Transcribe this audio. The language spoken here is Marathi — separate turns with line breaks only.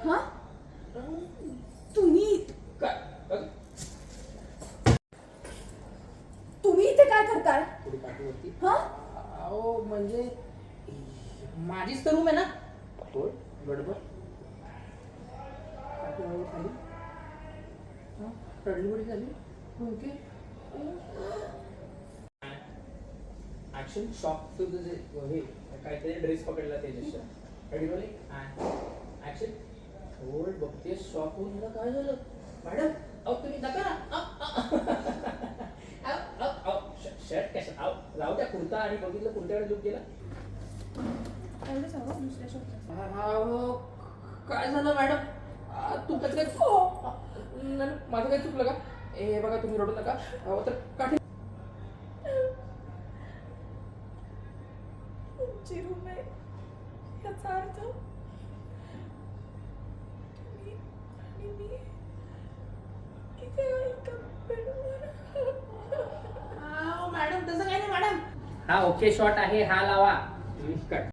हा? तुम्ही
काय
तुम्ही इथे काय करताय?
थोडी काठीवरती
हा?
अहो म्हणजे माझीच तर रूम आहे ना. होय गडबड काठीवर खाली रडलीबडी झाली. ओके ऍक्शन शॉक टू जे हे काहीतरी ड्रेस पकडला त्याच्याशी रेडी बोले ऍक्शन होल्ड बघते शॉक होऊन मला काय झालं मॅडम अहो तुम्ही नका ना शर्ट कशा अहो राहू द्या कुर्ता आणि बघितलं कुर्त्याकडे लुक गेला.
एवढंच हवं दुसऱ्या शब्दात.
काय झालं मॅडम तुमचं काय माझं काय चुकलं का हे बघा तुम्ही रडू नका तर काठी
तुमची रूम आहे याचा अर्थ तुम्ही आणि मी इथे एका बेडवर.
मॅडम तसं काय नाही मॅडम. हा ओके शॉट आहे हा लावा कट.